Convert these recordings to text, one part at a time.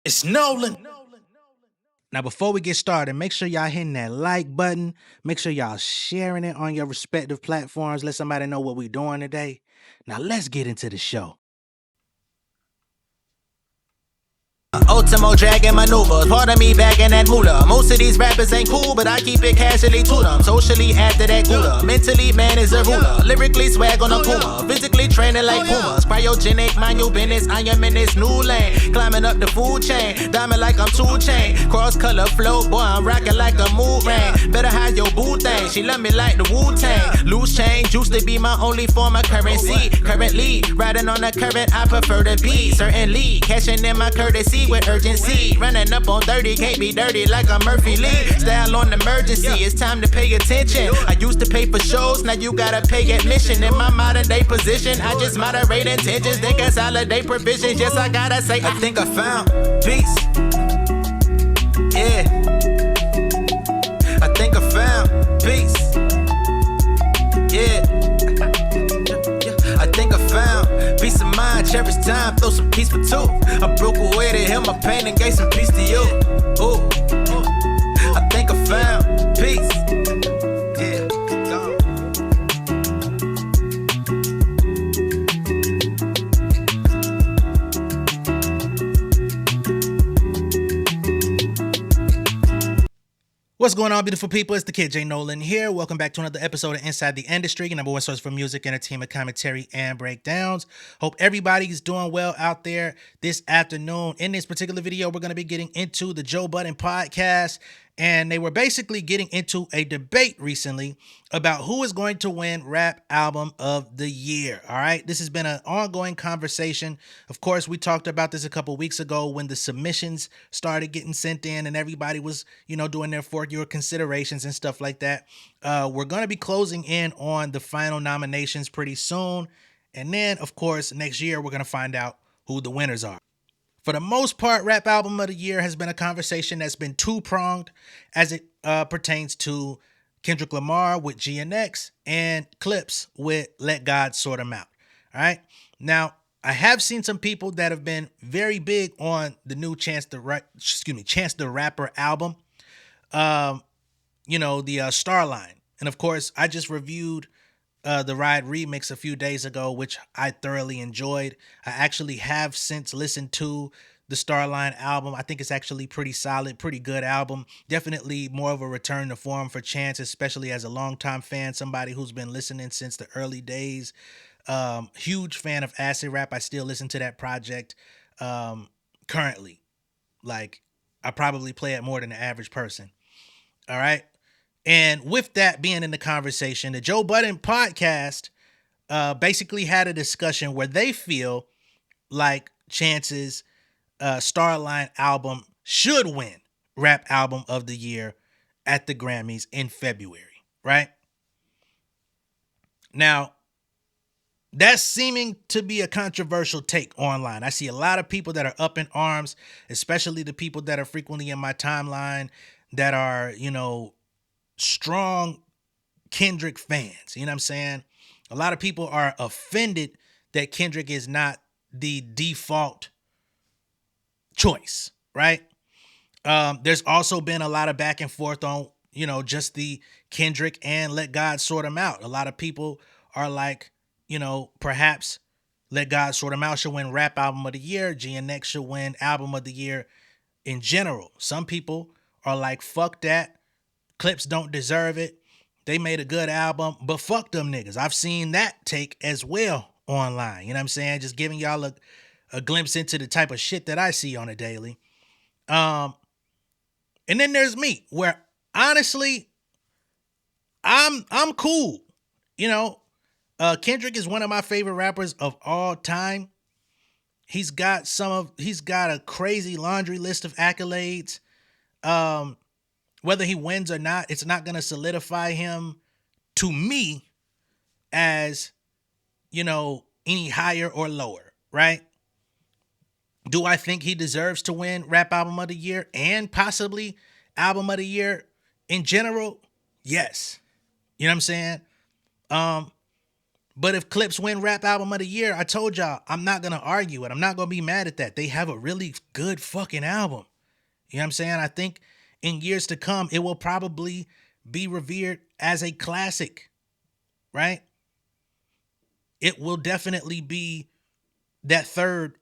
It's Nolan. Now, before we get started, make sure y'all hitting that like button. Make sure y'all sharing it on your respective platforms. Let somebody know what we're doing today. Now, let's get into the show. Ultimo dragging maneuvers, part of me bagging that moolah. Most of these rappers ain't cool, but I keep it casually to them. Socially after that cooler, mentally man is a ruler. Lyrically swag on a puma, physically training like pumas. Cryogenic, mind your business, I am in this new lane. Climbing up the food chain, diamond like I'm 2 Chain. Cross color flow, boy I'm rocking like a mood ring. Better hide your boo thing, she love me like the Wu-Tang. Loose change, used to be my only form of currency. Currently, riding on the current, I prefer to be. Certainly, cashing in my courtesy with urgency. Running up on 30, can't be dirty like I'm Murphy Lee. Style on emergency, it's time to pay attention. I used to pay for shows, now you gotta pay admission. In my modern day position, I just moderate intentions, then consolidate provisions. Yes, I gotta say, I think I found peace. Yeah, I think I found peace. Yeah, I think I found peace of mind, cherish time, throw some peace for two. I broke away to heal my pain and gave some peace to you. Ooh, I think I found peace. Yeah, gone. What's going on, beautiful people? It's the kid J Nolan here. Welcome back to another episode of Inside the Industry, your number one source for music, entertainment, commentary, and breakdowns. Hope everybody's doing well out there this afternoon. In this particular video, we're going to be getting into the Joe Budden podcast, and they were basically getting into a debate recently about who is going to win Rap Album of the Year. All right, this has been an ongoing conversation. Of course, we talked about this a couple weeks ago when the submissions started getting sent in and everybody was, doing their fourth-year considerations and stuff like that. We're going to be closing in on the final nominations pretty soon. And then, of course, next year, we're going to find out who the winners are. For the most part, Rap Album of the Year has been a conversation that's been two-pronged as it pertains to Kendrick Lamar with GNX and Clips with Let God Sort 'Em Out. All right. Now, I have seen some people that have been very big on the new Chance the Rapper album, the Starline. And of course, I just reviewed the Ride remix a few days ago, which I thoroughly enjoyed. I actually have since listened to the Starline album. I think it's actually pretty solid, pretty good album. Definitely more of a return to form for Chance, especially as a longtime fan, somebody who's been listening since the early days. Huge fan of acid rap. I still listen to that project currently. Like, I probably play it more than the average person. All right. And with that being in the conversation, the Joe Budden podcast basically had a discussion where they feel like Chance's Starline album should win Rap Album of the Year at the Grammys in February, right? Now, that's seeming to be a controversial take online. I see a lot of people that are up in arms, especially the people that are frequently in my timeline that are, strong Kendrick fans. You know what I'm saying? A lot of people are offended that Kendrick is not the default choice, right? There's also been a lot of back and forth on, just the Kendrick and Let God Sort 'Em Out. A lot of people are like, perhaps Let God Sort 'Em Out should win Rap Album of the Year. GNX should win Album of the Year in general. Some people are like, fuck that. Clips don't deserve it. They made a good album, but fuck them niggas. I've seen that take as well online. You know what I'm saying? Just giving y'all a glimpse into the type of shit that I see on a daily. And then there's me, where honestly, I'm cool. Kendrick is one of my favorite rappers of all time. He's got a crazy laundry list of accolades. Whether he wins or not, it's not going to solidify him to me as, any higher or lower, right? Do I think he deserves to win Rap Album of the Year and possibly Album of the Year in general? Yes. You know what I'm saying? But if Clips win Rap Album of the Year, I told y'all, I'm not going to argue it. I'm not going to be mad at that. They have a really good fucking album. You know what I'm saying? I think in years to come, it will probably be revered as a classic, right? It will definitely be that third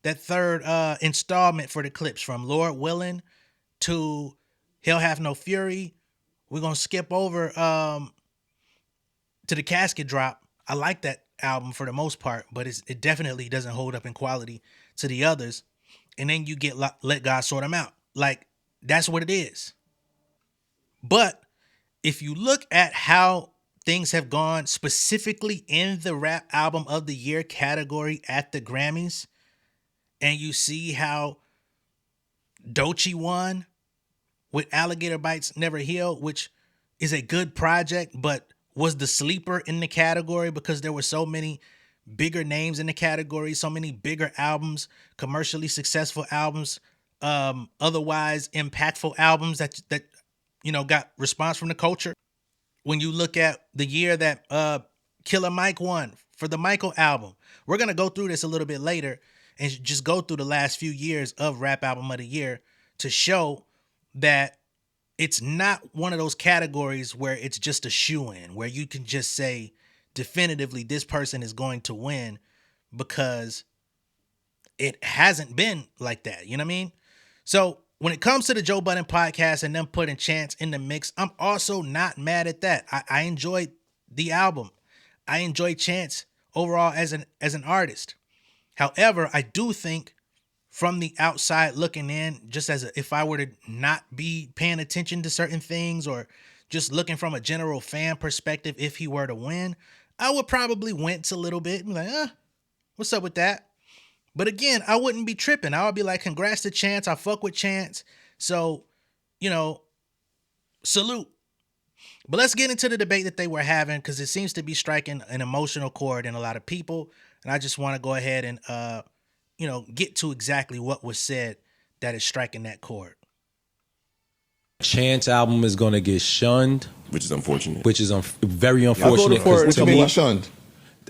installment for the Clips, from Lord Willin' to Hell Have No Fury. We're going to skip over to the Casket Drop. I like that album for the most part, but it definitely doesn't hold up in quality to the others. And then you get Let God Sort Them Out. Like, that's what it is. But if you look at how things have gone specifically in the Rap Album of the Year category at the Grammys, and you see how Doechii won with Alligator Bites Never Heal, which is a good project, but was the sleeper in the category because there were so many bigger names in the category, so many bigger albums, commercially successful albums, otherwise impactful albums that got response from the culture. When you look at the year that Killer Mike won for the Michael album, we're going to go through this a little bit later and just go through the last few years of Rap Album of the Year to show that it's not one of those categories where it's just a shoe-in, where you can just say definitively this person is going to win, because it hasn't been like that. You know what I mean? So when it comes to the Joe Budden podcast and them putting Chance in the mix, I'm also not mad at that. I enjoyed the album. I enjoy Chance overall as an artist. However, I do think from the outside looking in, just as if I were to not be paying attention to certain things or just looking from a general fan perspective, if he were to win, I would probably wince a little bit and be like, what's up with that? But again, I wouldn't be tripping. I would be like, congrats to Chance. I fuck with Chance. So, salute. But let's get into the debate that they were having, because it seems to be striking an emotional chord in a lot of people. And I just want to go ahead and, get to exactly what was said that is striking that chord. Chance album is going to get shunned. Which is unfortunate. Very unfortunate. What you mean shunned?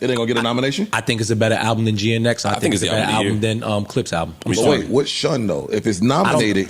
It ain't gonna get a nomination? I think it's a better album than GNX. I think it's a better album than Clips album. But wait, what's shunned though? If it's nominated,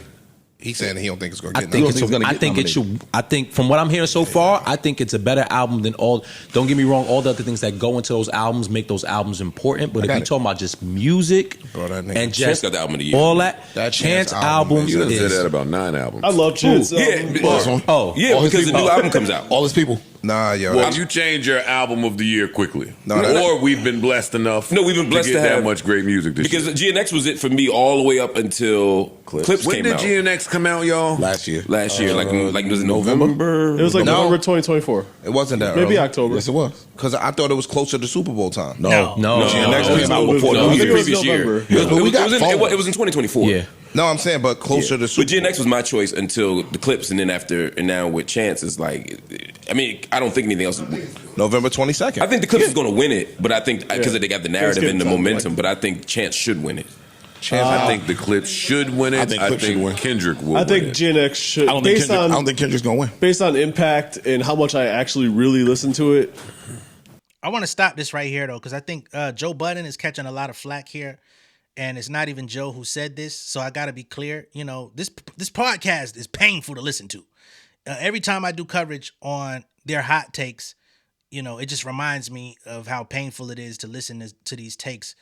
he's saying he don't think it's gonna get nominated. I think it should. I think from what I'm hearing so far, I think it's a better album than all. Don't get me wrong. All the other things that go into those albums make those albums important. But if you're talking about just music and just got the album of the year. All that Chance album You is. said that about 9 albums. I love Chance. Yeah, because the new album comes out. all his people. Nah, yo. Well, you change your album of the year quickly. No, or we've been blessed enough. No, we've been blessed to get to have that much great music this because year. GNX was it for me all the way up until Clips When came out. did GNX come out, y'all? Last year, like was it November? It was like No. November 2024. It wasn't that Maybe early. October. Yes, it was. Because I thought it was closer to Super Bowl time. No. GNX came out before No, New it was the Year's. previous year. November. Yeah, but we got it was in 2024. Yeah. No, I'm saying, but closer to Super But GNX was my choice until the Clips, and then now with Chance, it's like, I mean, I don't think anything else. November 22nd. I think the Clips is going to win it, but I think because they got the narrative and the Thanksgiving momentum, but I think Chance should win it. I think the Clips should win it. I think Clips should win. Kendrick will I think win it. GNX should. I don't think Kendrick's gonna win. Based on impact and how much I actually really listen to it. I want to stop this right here, though, because I think Joe Budden is catching a lot of flack here. And it's not even Joe who said this, so I got to be clear. This podcast is painful to listen to. Every time I do coverage on their hot takes, it just reminds me of how painful it is to listen to these takes,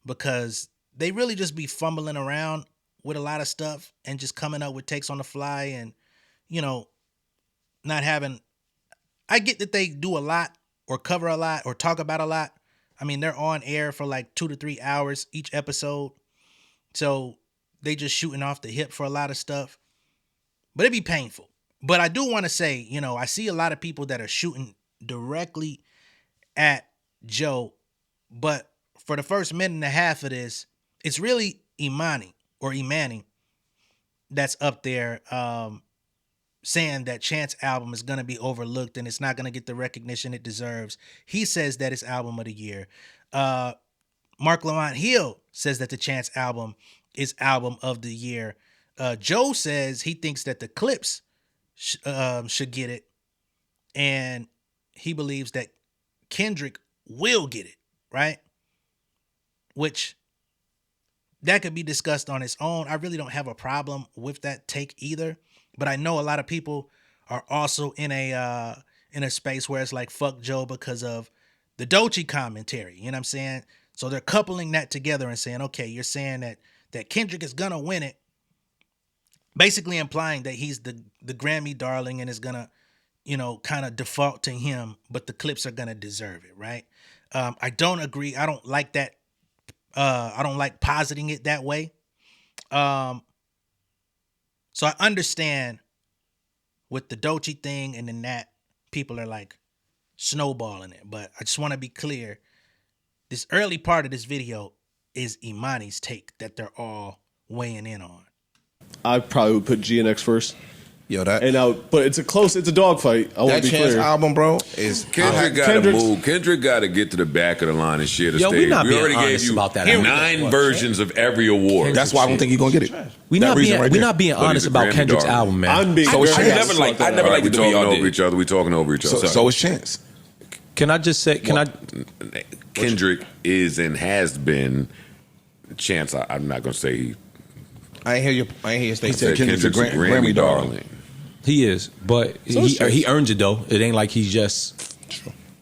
because they really just be fumbling around with a lot of stuff and just coming up with takes on the fly and, not having... I get that they do a lot or cover a lot or talk about a lot. I mean, they're on air for like 2 to 3 hours each episode. So they just shooting off the hip for a lot of stuff. But it'd be painful. But I do want to say, I see a lot of people that are shooting directly at Joe. But for the first minute and a half of this, it's really Imani that's up there saying that Chance album is going to be overlooked and it's not going to get the recognition it deserves. He says that it's album of the year. Mark Lamont Hill says that the Chance album is album of the year. Joe says he thinks that the Clips should get it. And he believes that Kendrick will get it, right? Which that could be discussed on its own. I really don't have a problem with that take either, but I know a lot of people are also in a space where it's like fuck Joe because of the Doechii commentary. You know what I'm saying? So they're coupling that together and saying, okay, you're saying that Kendrick is gonna win it, basically implying that he's the Grammy darling and is gonna, kind of default to him, but the Clips are gonna deserve it, right? I don't agree. I don't like that. I don't like positing it that way. So I understand with the Doechii thing and then that people are like snowballing it, but I just want to be clear. This early part of this video is Imani's take that they're all weighing in on. I probably would put GNX first. Yo, but it's a dogfight. I want to be Chance clear. album, bro, is Kendrick got to move. Kendrick got to get to the back of the line and share the stage. we already gave you about that. 9 versions of every award. That's why I don't think he's gonna get it. We're not being honest about Kendrick's album, man. I'm being. So it's very Chance. honest. I never liked we the way talking y'all over did. each other. We talking over each other. So it's Chance. Can I just say? Kendrick is and has been Chance. I'm not gonna say. I ain't hear your statement. He said Kendrick's a Kendrick's Grammy darling. He is, but he earns it though. It ain't like he's just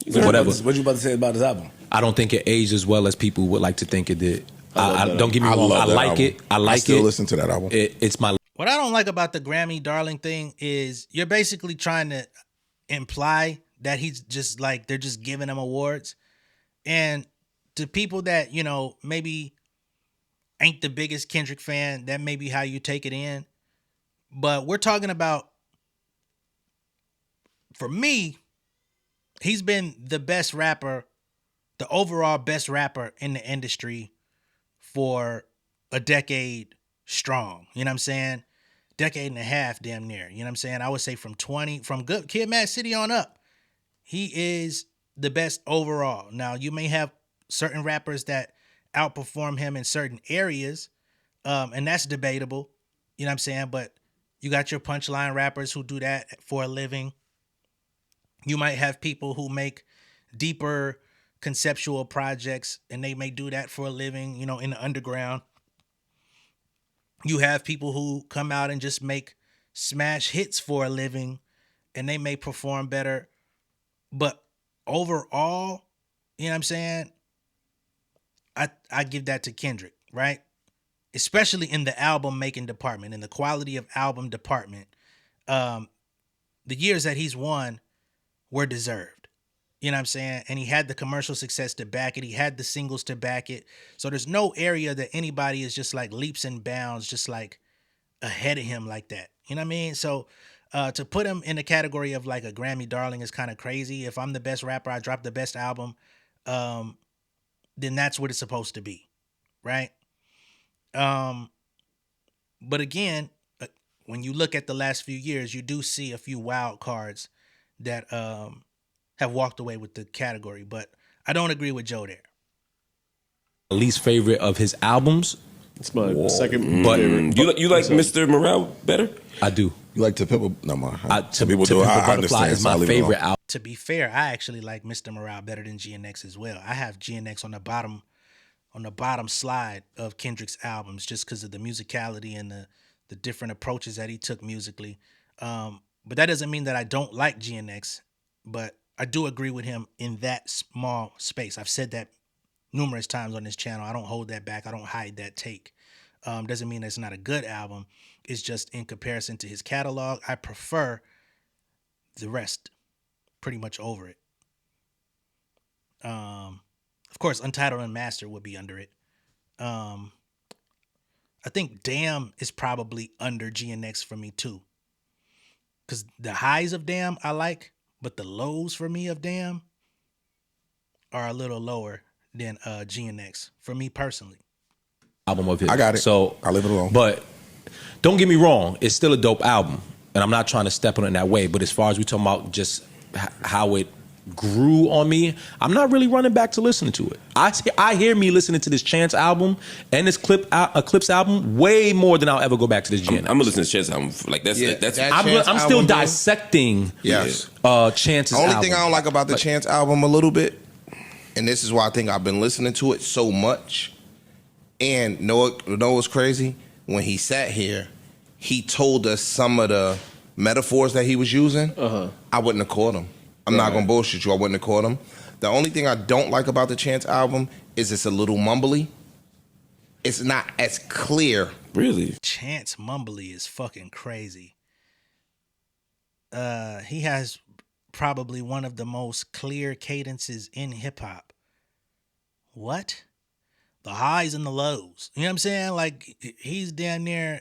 whatever. What you about to say about his album? I don't think it aged as well as people would like to think it did. Don't get me I wrong. love I that like album. it. I like it. I still listen to that album. It's my. What I don't like about the Grammy darling thing is you're basically trying to imply that he's just like they're just giving him awards. And to people that, maybe ain't the biggest Kendrick fan, that may be how you take it in. But we're talking about, for me, he's been the best rapper, the overall best rapper in the industry for a decade strong. You know what I'm saying? Decade and a half, damn near. You know what I'm saying? I would say from good Kid Mad City on up, he is the best overall. Now, you may have certain rappers that outperform him in certain areas, and that's debatable. You know what I'm saying? But you got your punchline rappers who do that for a living. You might have people who make deeper conceptual projects, and they may do that for a living, in the underground. You have people who come out and just make smash hits for a living, and they may perform better. But overall, you know what I'm saying? I give that to Kendrick, right? Especially in the album making department, in the quality of album department. The years that he's won were deserved. You know what I'm saying? And he had the commercial success to back it. He had the singles to back it. So there's no area that anybody is just like leaps and bounds, just like ahead of him like that. You know what I mean? So to put him in the category of like a Grammy darling is kind of crazy. If I'm the best rapper, I drop the best album, then that's what it's supposed to be, right? But again, when you look at the last few years, you do see a few wild cards that have walked away with the category, but I don't agree with Joe there. Least favorite of his albums. It's my second But favorite. You like Mr. Morale better? I do. You like To Pimp? No, man. To people do. Pimp a I Butterfly understand. is So I my leave it alone. favorite album. To be fair, I actually like Mr. Morale better than GNX as well. I have GNX on the bottom slide of Kendrick's albums just because of the musicality and the different approaches that he took musically. But that doesn't mean that I don't like GNX, but I do agree with him in that small space. I've said that numerous times on this channel. I don't hold that back. I don't hide that take. Doesn't mean it's not a good album. It's just in comparison to his catalog, I prefer the rest pretty much over it. Of course, Untitled Unmastered would be under it. I think Damn is probably under GNX for me too. Because the highs of Damn I like, but the lows for me of Damn are a little lower than GNX for me personally. Album of his. I got it. So I leave it alone. But don't get me wrong, it's still a dope album, and I'm not trying to step on it in that way. But as far as we talking about just how it grew on me, I'm not really running back to listening to it. I hear me listening to this Chance album and this Clips album way more than I'll ever go back to this GNX. I'm gonna listen to Chance album. Like that's I'm still dissecting. Yes. Chance's Only album. thing I don't like about the Chance album a little bit, and this is why I think I've been listening to it so much. And know what's crazy? When he sat here, he told us some of the metaphors that he was using. I wouldn't have caught him. I'm not gonna bullshit you. I wouldn't have caught him. The only thing I don't like about the Chance album is it's a little mumbly. It's not as clear. Really? Chance mumbly is fucking crazy. He has probably one of the most clear cadences in hip hop. What? The highs and the lows. You know what I'm saying? Like, he's damn near,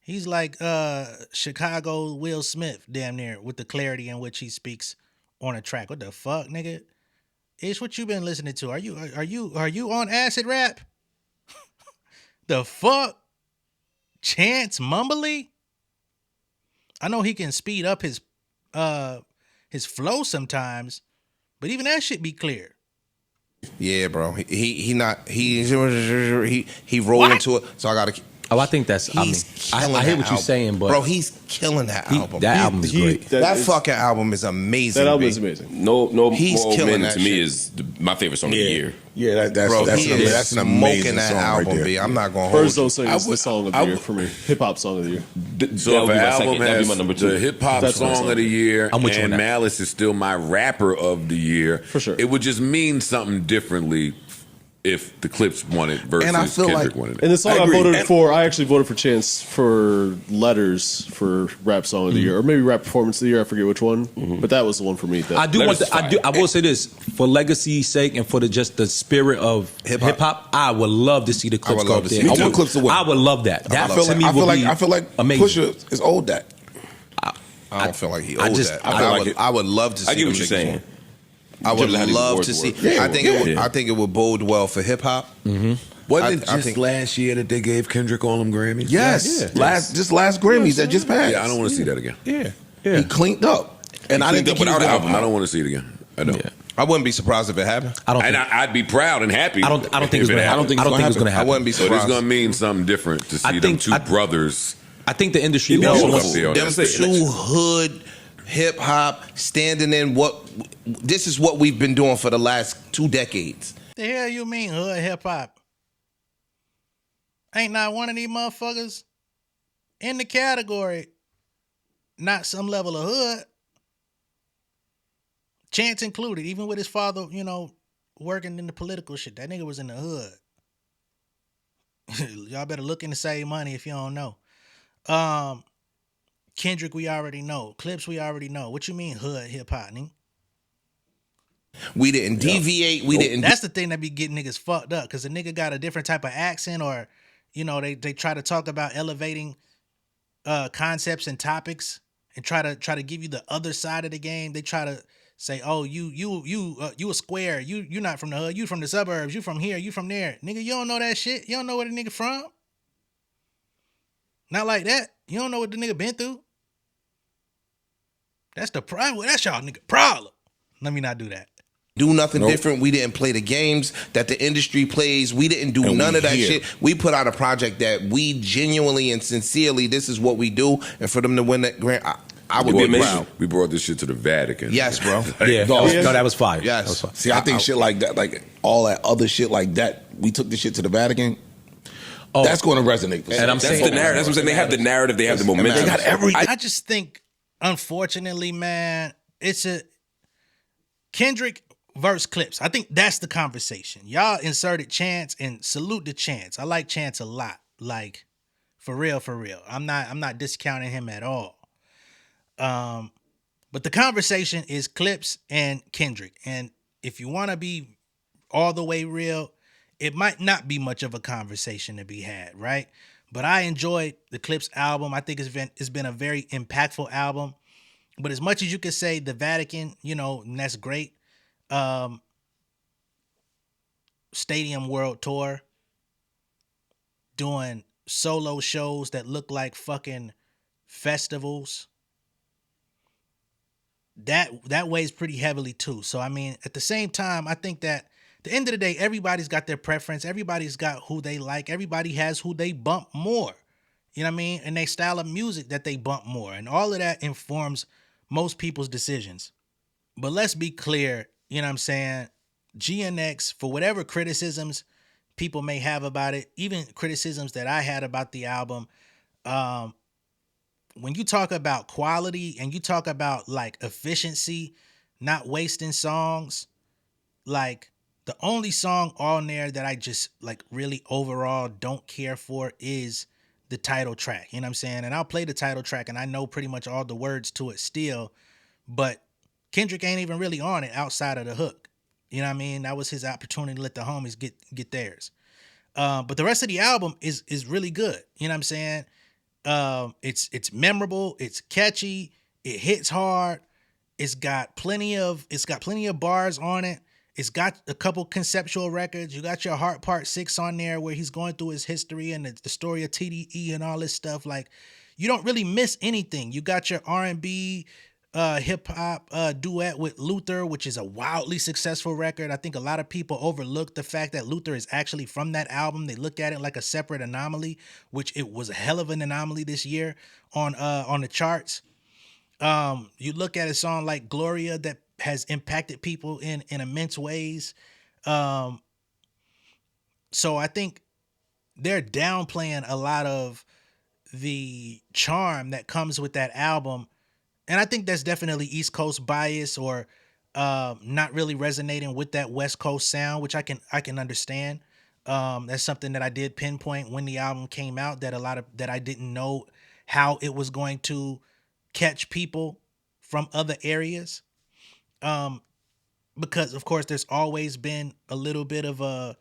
he's like Chicago Will Smith, damn near, with the clarity in which he speaks on a track. What the fuck, nigga? Ish, what you been listening to? Are you on acid rap? The fuck? Chance mumbly? I know he can speed up his flow sometimes, but even that shit be clear. Yeah, bro. He rolled into it. So I gotta. Oh, I think that's. I mean, I hear what you're saying, but bro, he's killing that album. That album is great. That fucking album is amazing. That album is amazing. No He's More killing Men that to me shit. is my favorite song of the year. Yeah, that's an amazing that song album, right there. B. I'm not gonna Birds hold Don't you. Sing is the song of the year for me. Hip hop song of the year. So if That'll be an my album second. That'll be has my number two. the hip hop That's my song song. of the year, I'm with you on and that. Malice is still my rapper of the year, For sure. it would just mean something differently if the Clips won it versus And I feel Kendrick like- won it. And the song I agree. voted for, I actually voted for Chance for Letters for rap song of the year, or maybe rap performance of the year. I forget which one, but that was the one for me. That, I do Letters want. is fire. I will say this for legacy's sake and for just the spirit of hip hop. I would love to see the Clips would go love up to there. see Me too, Clips to win. I would love that. That I feel to like me would be I feel like amazing. Pusha is owed that. I don't feel like he I owed just- that. I feel like it. I would love to see. I get what them you're niggas saying. win. I would Just how these love awards to see. work. Yeah, I think it would bode well for hip hop. Wasn't it I just think- last year that they gave Kendrick all them Grammys? Yes, last Grammys that just passed. Yeah, I don't want to see that again. He cleaned up, and I didn't think he was without gonna- album. I don't want to see it again. I don't. Yeah. I wouldn't be surprised if it happened. I don't. And Think, I'd be proud and happy. I don't think it's if it gonna happen. happened. I don't think it's gonna I happen. wouldn't be But it's surprised. going to mean something different to see them think- two brothers. I think the industry No, also up wants. there on Them that stage. two hood hip hop standing in what this is what we've been doing for the last 2 decades. The hell you mean hood hip hop? Ain't not one of these motherfuckers in the category not some level of hood. Chance included, even with his father, working in the political shit. That nigga was in the hood. Y'all better look into Save Money if you don't know. Kendrick, we already know. Clips, we already know. What you mean hood hip hop, nigga? We didn't deviate. We didn't. That's the thing that be getting niggas fucked up, because a nigga got a different type of accent, or they try to talk about elevating concepts and topics and try to give you the other side of the game. They try to say, oh, you a square, you not from the hood, you from the suburbs, you from here, you from there. Nigga, you don't know that shit. You don't know where the nigga from. Not like that. You don't know what the nigga been through. That's the problem. That's y'all nigga problem. Let me not do that. Do nothing different. We didn't play the games that the industry plays. We didn't do none of that shit. We put out a project that we genuinely and sincerely, this is what we do. And for them to win that grant, I would be proud. We brought this shit to the Vatican. Yes, bro. Yeah, no, that was fire. Yes. That was fire. See, I think shit like that, like all that other shit like that, we took the shit to the Vatican. Oh, That's going to resonate. And I'm That's saying the narrative. That's what I'm saying. They have the narrative. They have the momentum. They got everything. I just think, unfortunately, man, it's a Kendrick versus Clips. I think that's the conversation. Y'all inserted Chance, and salute to Chance. I like Chance a lot. Like, for real, for real. I'm not discounting him at all. But the conversation is Clips and Kendrick. And if you want to be all the way real, it might not be much of a conversation to be had, right? But I enjoyed the Clips album. I think it's been a very impactful album. But as much as you could say the Vatican, and that's great. Stadium World Tour, doing solo shows that look like fucking festivals. That weighs pretty heavily too. So I mean, at the same time, I think that at the end of the day, everybody's got their preference. Everybody's got who they like. Everybody has who they bump more. You know what I mean? And they style of music that they bump more. And all of that informs most people's decisions. But let's be clear, you know what I'm saying? GNX, for whatever criticisms people may have about it, even criticisms that I had about the album, when you talk about quality and you talk about like efficiency, not wasting songs, like the only song on there that I just like really overall don't care for is the title track. You know what I'm saying? And I'll play the title track and I know pretty much all the words to it still, but Kendrick ain't even really on it outside of the hook. You know what I mean? That was his opportunity to let the homies get theirs. But the rest of the album is really good. You know what I'm saying? It's memorable, it's catchy, it hits hard, it's got plenty of bars on it. It's got a couple conceptual records. You got your Heart Part 6 on there where he's going through his history and the story of TDE and all this stuff. Like, you don't really miss anything. You got your R&B hip hop duet with Luther, which is a wildly successful record. I think a lot of people overlook the fact that Luther is actually from that album. They look at it like a separate anomaly, which it was a hell of an anomaly this year on the charts. You look at a song like Gloria that has impacted people in immense ways. So I think they're downplaying a lot of the charm that comes with that album. And I think that's definitely East Coast bias or not really resonating with that West Coast sound, which I can understand. That's something that I did pinpoint when the album came out, that I didn't know how it was going to catch people from other areas. Because of course there's always been a little bit of a,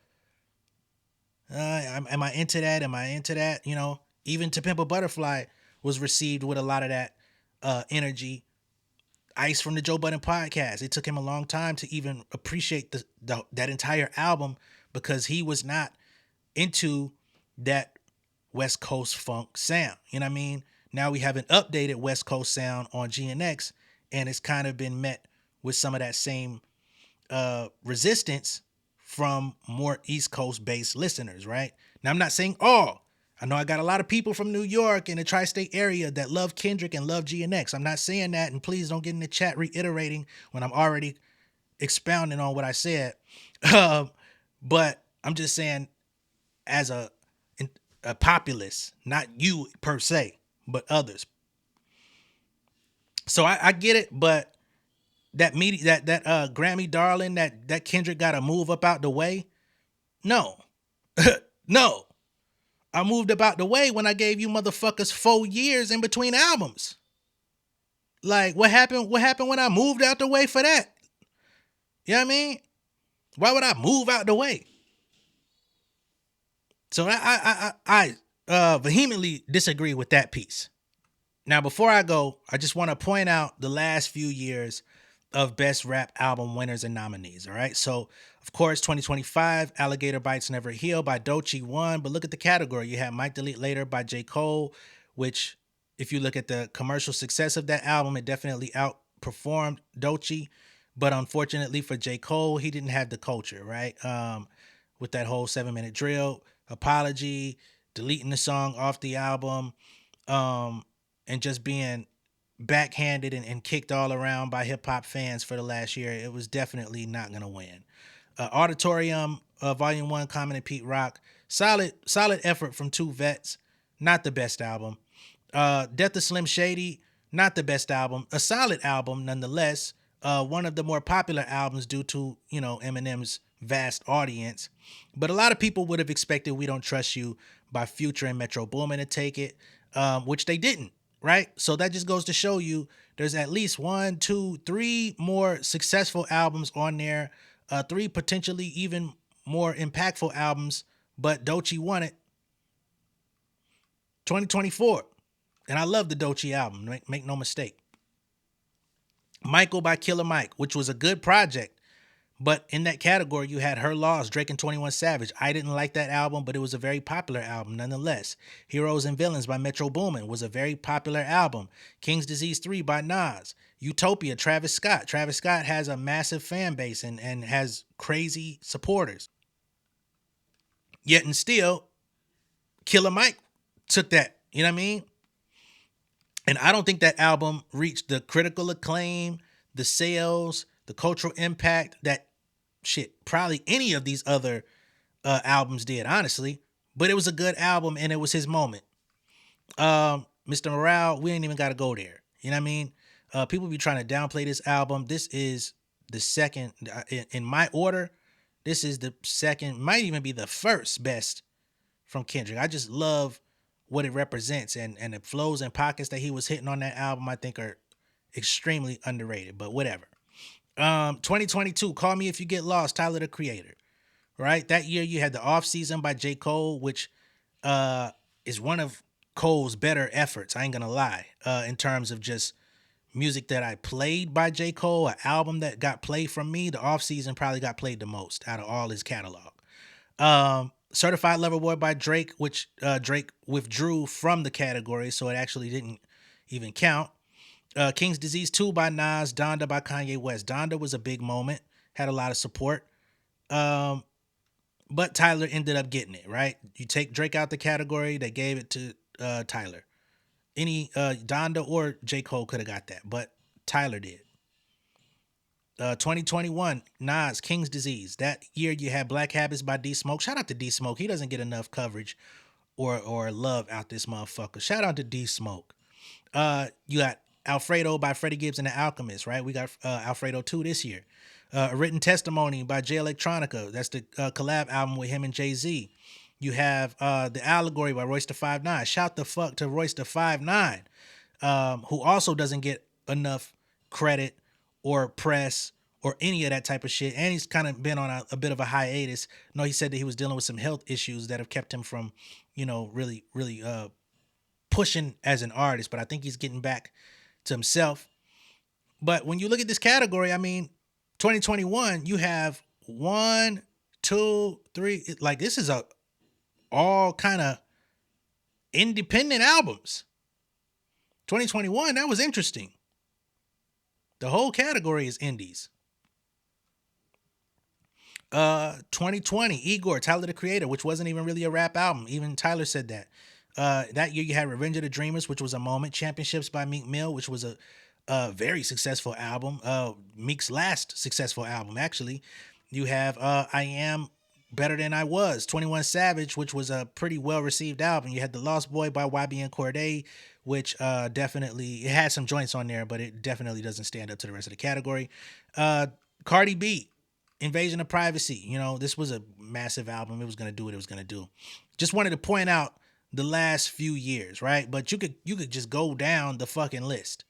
am I into that? Am I into that? You know, even To Pimp a Butterfly was received with a lot of that energy. Ice from the Joe Budden podcast, it took him a long time to even appreciate that entire album because he was not into that West Coast funk sound. You know what I mean? Now we have an updated West Coast sound on GNX, and it's kind of been met with some of that same resistance from more East Coast based listeners, right? Now, I'm not saying all. I know I got a lot of people from New York and the tri-state area that love Kendrick and love GNX. I'm not saying that, and please don't get in the chat reiterating when I'm already expounding on what I said. But I'm just saying, as a populace, not you per se, but others. So I get it, but that Grammy darling, that Kendrick got to move up out the way. No, no. I moved up out the way when I gave you motherfuckers 4 years in between albums. Like, what happened when I moved out the way for that? You know what I mean? Why would I move out the way? So I vehemently disagree with that piece. Now, before I go, I just want to point out the last few years of best rap album winners and nominees. All right. So, of course, 2025, Alligator Bites Never Heal by Doechii won. But look at the category. You have Might Delete Later by J. Cole, which, if you look at the commercial success of that album, it definitely outperformed Doechii. But unfortunately for J. Cole, he didn't have the culture, right? With that whole 7-minute drill, apology, deleting the song off the album, and just being backhanded and kicked all around by hip-hop fans for the last year. It was definitely not going to win. Auditorium, Volume 1, Common and Pete Rock. Solid effort from two vets. Not the best album. Death of Slim Shady, not the best album. A solid album nonetheless. One of the more popular albums due to, Eminem's vast audience. But a lot of people would have expected We Don't Trust You by Future and Metro Boomin to take it, which they didn't, right? So that just goes to show you there's at least 1, 2, 3 more successful albums on there, 3 potentially even more impactful albums, but Doechii won it. 2024. And I love the Doechii album, make no mistake. Michael by Killer Mike, which was a good project, but in that category, you had Her Loss, Drake and 21 Savage. I didn't like that album, but it was a very popular album nonetheless. Heroes and Villains by Metro Boomin was a very popular album. King's Disease 3 by Nas. Utopia, Travis Scott. Travis Scott has a massive fan base and has crazy supporters. Yet and still, Killer Mike took that, you know what I mean? And I don't think that album reached the critical acclaim, the sales, the cultural impact that probably any of these other albums did, honestly. But it was a good album, and it was his moment. Mr. Morale, we ain't even got to go there. You know what I mean? People be trying to downplay this album. This is the second, in my order, this is the second, might even be the first best from Kendrick. I just love what it represents, and the flows and pockets that he was hitting on that album, I think are extremely underrated, but whatever. 2022, Call Me If You Get Lost, Tyler, the Creator. Right? That year you had the Off Season by J. Cole, which is one of Cole's better efforts, I ain't gonna lie, in terms of just music that I played by J. Cole, an album that got played from me. The Off Season probably got played the most out of all his catalog. Certified Lover Boy by Drake, which Drake withdrew from the category, so it actually didn't even count. King's Disease 2 by Nas, Donda by Kanye West. Donda was a big moment, had a lot of support. But Tyler ended up getting it, right? You take Drake out the category, they gave it to Tyler. Any Donda or J. Cole could have got that, but Tyler did. 2021, Nas, King's Disease. That year you had Black Habits by D Smoke. Shout out to D Smoke. He doesn't get enough coverage or love out this motherfucker. Shout out to D Smoke. You got Alfredo by Freddie Gibbs and the Alchemist, right? We got Alfredo 2 this year. A Written Testimony by Jay Electronica. That's the collab album with him and Jay-Z. You have The Allegory by Royce da 5'9". Shout the fuck to Royce da 5'9", who also doesn't get enough credit or press or any of that type of shit. And he's kind of been on a bit of a hiatus. No, he said that he was dealing with some health issues that have kept him from, really pushing as an artist. But I think he's getting back to himself. But when you look at this category, I mean, 2021, you have 1, 2, 3. Like, this is all kind of independent albums. 2021, that was interesting. The whole category is indies. 2020, Igor, Tyler the Creator, which wasn't even really a rap album. Even Tyler said that. That year you had Revenge of the Dreamers, which was a moment. Championships by Meek Mill, which was a very successful album. Meek's last successful album, actually. You have I Am Better Than I Was, 21 Savage, which was a pretty well-received album. You had The Lost Boy by YBN Cordae, which definitely, it had some joints on there, but it definitely doesn't stand up to the rest of the category. Cardi B, Invasion of Privacy. This was a massive album. It was going to do what it was going to do. Just wanted to point out the last few years, right? But you could just go down the fucking list.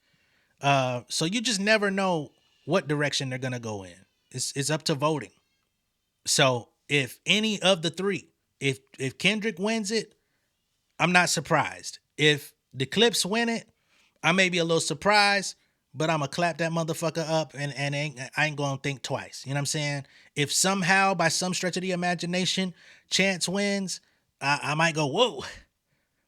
So you just never know what direction they're going to go in. It's up to voting. So if any of the three, if Kendrick wins it, I'm not surprised. If the Clips win it, I may be a little surprised, but I'm going to clap that motherfucker up and I ain't going to think twice. You know what I'm saying? If somehow, by some stretch of the imagination, Chance wins, I might go, whoa.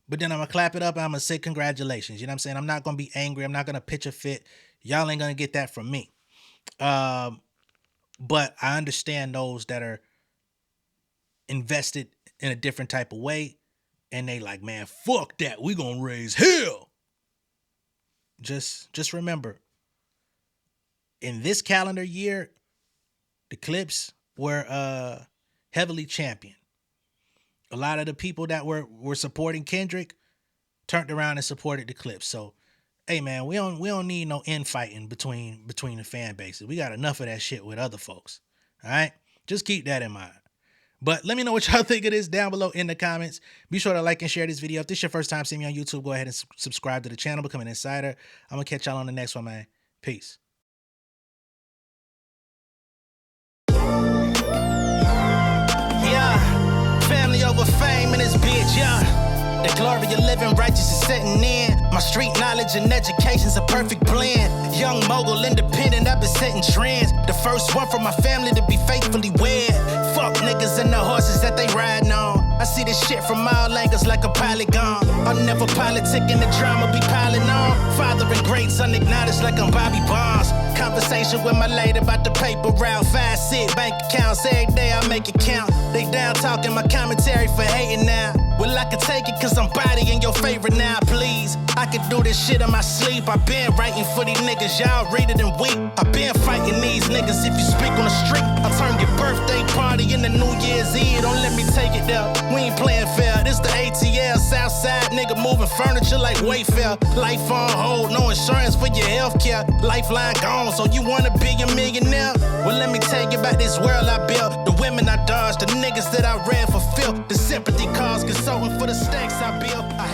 But then I'm going to clap it up and I'm going to say congratulations. You know what I'm saying? I'm not going to be angry. I'm not going to pitch a fit. Y'all ain't going to get that from me. But I understand those that are invested in a different type of way. And they like, man, fuck that. We going to raise hell. Just remember, in this calendar year, the Clips were heavily championed. A lot of the people that were supporting Kendrick turned around and supported the Clips. So, hey man, we don't need no infighting between the fan bases. We got enough of that shit with other folks. All right, just keep that in mind. But let me know what y'all think of this down below in the comments. Be sure to like and share this video. If this is your first time seeing me on YouTube, go ahead and subscribe to the channel, become an insider. I'm gonna catch y'all on the next one, man. Peace. Family over fame in this bitch, yeah. The glory of living righteous is setting in. My street knowledge and education's a perfect blend. Young mogul, independent, I've been setting trends. The first one from my family to be faithfully wed. Fuck niggas and the horses that they riding on. I see this shit from all angles like a polygon. I'm never politicking, the drama be piling on. Father and great son acknowledged like I'm Bobby Bonds. Conversation with my lady about the paper route. 5 sit bank accounts, every day I make it count. They down talking my commentary for hating now. Well, I can take it cause I'm bodying your favorite now, please. I could do this shit in my sleep. I been writing for these niggas, y'all read it and weep. I been fighting these niggas if you speak on the street. I turn your birthday party into New Year's Eve. Don't let me take it there. We ain't playing fair. This the ATL, Southside nigga moving furniture like Wayfair. Life on hold, no insurance for your healthcare. Lifeline gone, so you wanna be a millionaire? Well, let me tell you about this world I built. The women I dodged, the niggas that I read for filth. The sympathy calls, consulting for the stacks I built. I